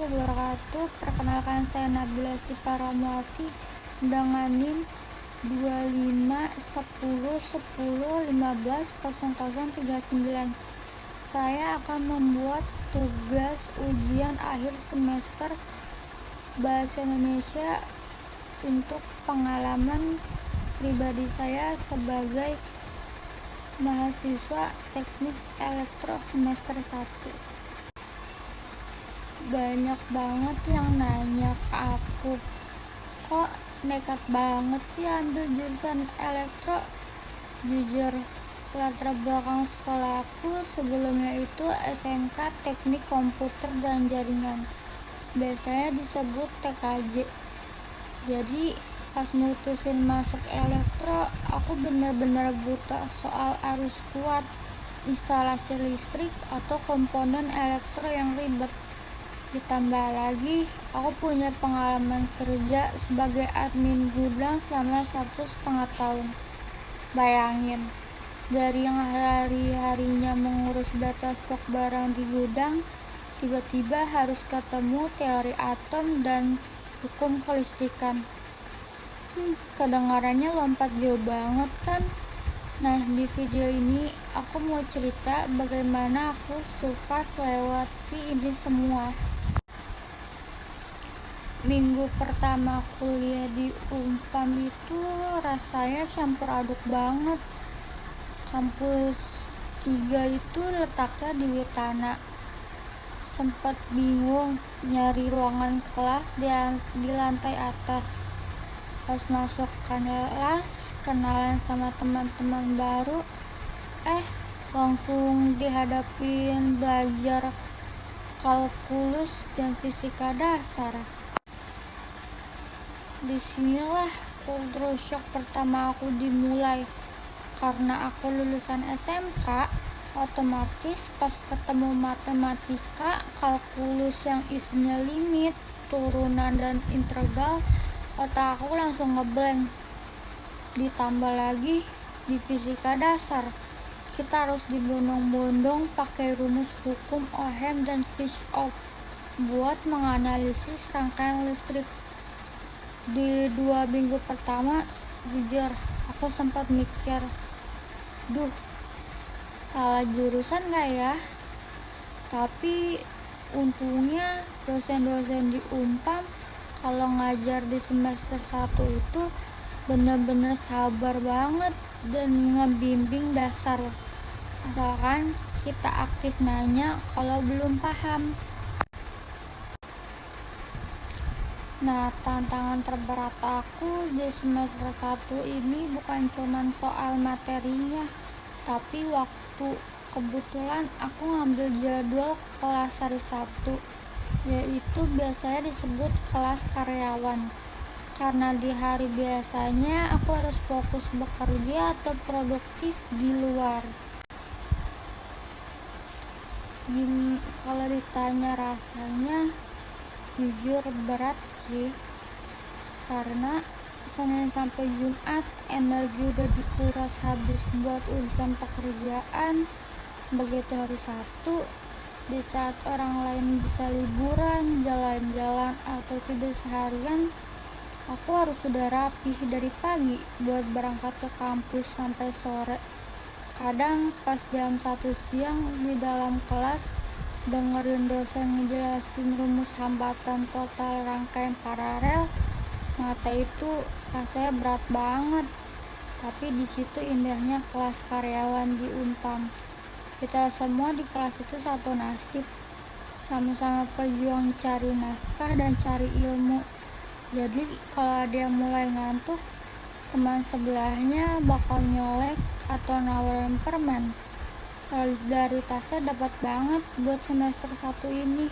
wabarakatuh. Perkenalkan, saya Nabila Siparamwati dengan NIM 251010150039. Saya akan membuat tugas ujian akhir semester Bahasa Indonesia untuk pengalaman pribadi saya sebagai mahasiswa teknik elektro semester 1. Banyak banget yang nanya ke aku, kok nekat banget sih ambil jurusan elektro? Jujur, latar belakang sekolah aku sebelumnya itu SMK Teknik Komputer dan Jaringan, biasanya disebut TKJ. Jadi pas mutusin masuk elektro, aku benar-benar buta soal arus kuat, instalasi listrik, atau komponen elektro yang ribet. Ditambah lagi, aku punya pengalaman kerja sebagai admin gudang selama 1,5 tahun. Bayangin, dari yang hari-harinya mengurus data stok barang di gudang, tiba-tiba harus ketemu teori atom dan hukum kelistrikan. Kedengarannya lompat jauh banget kan? Nah, di video ini aku mau cerita bagaimana aku survive lewati ini semua. Minggu pertama kuliah di Unpam itu rasanya campur aduk banget. Kampus 3 itu letaknya di Witana. Sempat bingung nyari ruangan kelas di lantai atas. Pas masuk kelas, kenalan sama teman-teman baru, langsung dihadapin belajar kalkulus dan fisika dasar. Disinilah kultur shock pertama aku dimulai. Karena aku lulusan SMK, otomatis pas ketemu matematika, kalkulus yang isinya limit, turunan, dan integral, otak aku langsung ngeblank. Ditambah lagi di fisika dasar, kita harus dibondong-bondong pakai rumus hukum Ohm dan Kirchhoff buat menganalisis rangkaian listrik. Di 2 minggu pertama, jujur aku sempat mikir, salah jurusan gak ya? Tapi untungnya dosen-dosen di Unpam kalau ngajar di semester 1 itu bener-bener sabar banget dan ngebimbing dasar, asalkan kita aktif nanya kalau belum paham. Nah, tantangan terberat aku di semester 1 ini bukan cuma soal materinya, tapi waktu. Kebetulan aku ngambil jadwal kelas hari Sabtu, yaitu biasanya disebut kelas karyawan. Karena di hari biasanya aku harus fokus bekerja atau produktif di luar. Kalau ditanya rasanya, jujur berat sih, karena Senin sampai Jumat energi udah dikuras habis buat urusan pekerjaan. Begitu hari Sabtu, di saat orang lain bisa liburan, jalan-jalan, atau tidur seharian, aku harus sudah rapih dari pagi buat berangkat ke kampus sampai sore. Kadang pas jam 1 siang di dalam kelas dengerin dosen ngejelasin rumus hambatan total rangkaian paralel, mata itu rasanya berat banget. Tapi di situ indahnya kelas karyawan di Unpam. Kita semua di kelas itu satu nasib, sama-sama pejuang cari nafkah dan cari ilmu. Jadi kalau ada yang mulai ngantuk, teman sebelahnya bakal nyolek atau nawarin permen. Solidaritasnya dapat banget buat semester 1 ini.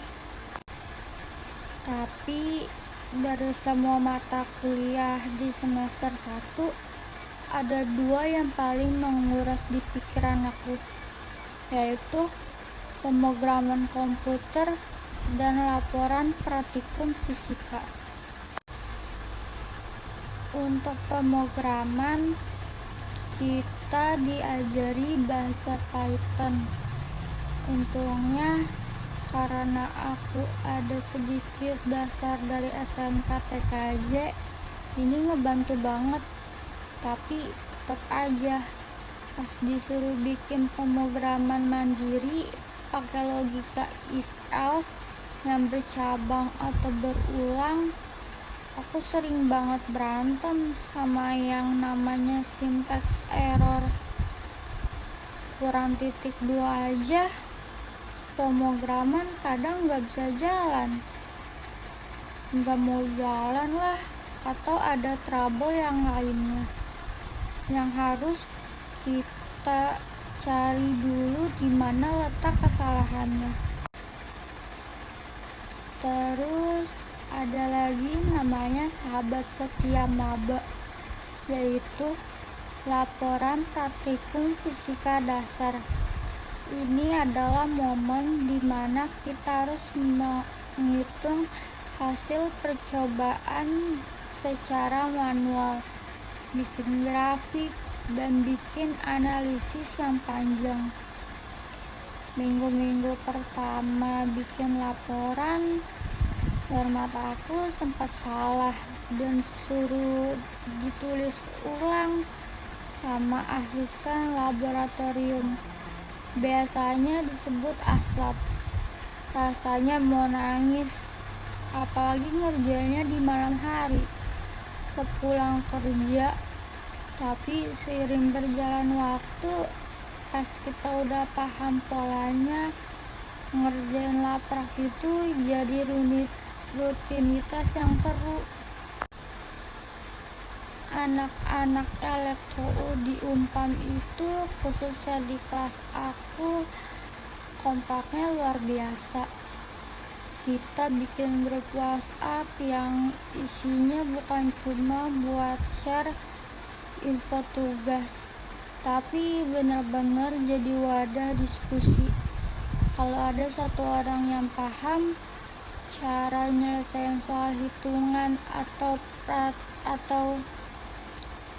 Tapi dari semua mata kuliah di semester 1, ada 2 yang paling menguras di pikiran aku, yaitu pemrograman komputer dan laporan praktikum fisika. Untuk pemrograman, kita diajari bahasa Python. Untungnya karena aku ada sedikit dasar dari SMK TKJ, ini ngebantu banget. Tapi tetap aja pas disuruh bikin pemrograman mandiri pakai logika if else yang bercabang atau berulang, aku sering banget berantem sama yang namanya syntax error. Kurang titik 2 aja pemrograman kadang gak bisa jalan, gak mau jalan lah, atau ada trouble yang lainnya yang harus kita cari dulu di mana letak kesalahannya. Terus ada lagi namanya sahabat setia maba, yaitu laporan praktikum fisika dasar. Ini adalah momen di mana kita harus menghitung hasil percobaan secara manual, bikin grafik, dan bikin analisis yang panjang. Minggu-minggu pertama bikin laporan, format aku sempat salah dan suruh ditulis ulang sama asisten laboratorium. Biasanya disebut aslab. Rasanya mau nangis, apalagi ngerjainnya di malam hari sepulang kerja. Tapi seiring berjalan waktu, pas kita udah paham polanya, ngerjain laprak itu jadi rutinitas yang seru. Anak-anak elektro di Unpam itu, khususnya di kelas aku, kompaknya luar biasa. Kita bikin grup WhatsApp yang isinya bukan cuma buat share info tugas, tapi benar-benar jadi wadah diskusi. Kalau ada satu orang yang paham cara nyelesain soal hitungan atau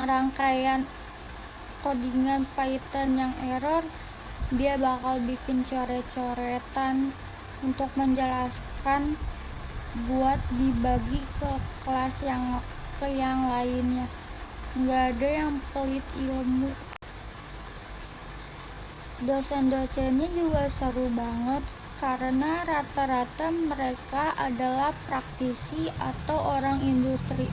rangkaian codingan Python yang error, dia bakal bikin coret-coretan untuk menjelaskan buat dibagi ke kelas yang lainnya. Nggak ada yang pelit ilmu. Dosen-dosennya juga seru banget karena rata-rata mereka adalah praktisi atau orang industri.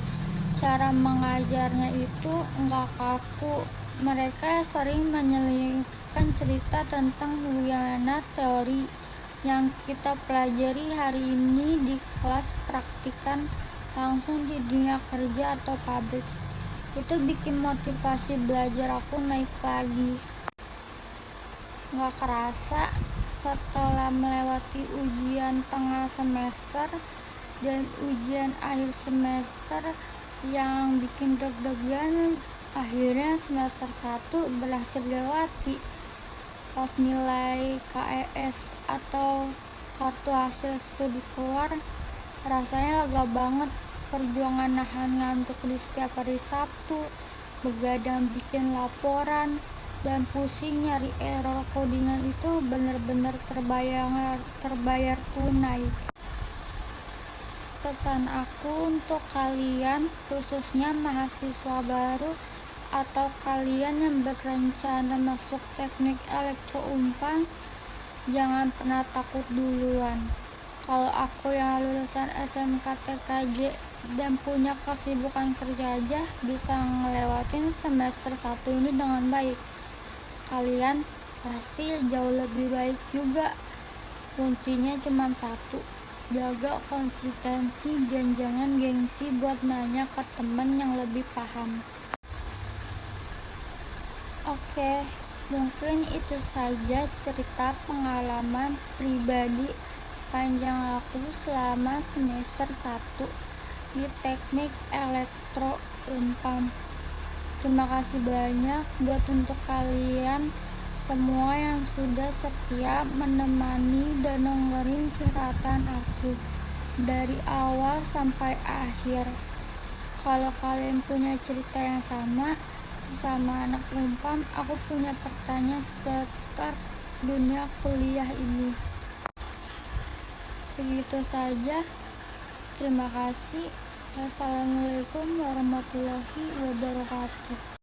Cara mengajarnya itu nggak kaku. Mereka sering menyelipkan cerita tentang bagaimana teori yang kita pelajari hari ini di kelas praktikan langsung di dunia kerja atau pabrik. Itu bikin motivasi belajar aku naik lagi. Gak kerasa setelah melewati ujian tengah semester dan ujian akhir semester yang bikin deg-degan, akhirnya semester 1 berhasil dilewati. Pas nilai KES atau kartu hasil studi keluar, rasanya lega banget. Perjuangan nahan ngantuk di setiap hari Sabtu, begadang bikin laporan, dan pusing nyari error codingan itu benar-benar terbayar tunai. Pesan aku untuk kalian, khususnya mahasiswa baru atau kalian yang berencana masuk teknik elektro Unpam, jangan pernah takut duluan. Kalau aku yang lulusan SMK TKJ dan punya kesibukan kerja aja bisa ngelewatin semester 1 ini dengan baik, kalian pasti jauh lebih baik juga. Kuncinya cuma satu, jaga konsistensi dan jangan gengsi buat nanya ke teman yang lebih paham. Oke, mungkin itu saja cerita pengalaman pribadi panjang aku selama semester 1 di teknik elektro Unpam. Terima kasih banyak buat untuk kalian semua yang sudah setia menemani dan dengerin curhatan aku dari awal sampai akhir. Kalau kalian punya cerita yang sama anak Unpam, aku punya pertanyaan seputar dunia kuliah ini. segitu saja. Terima kasih. Wassalamualaikum warahmatullahi wabarakatuh.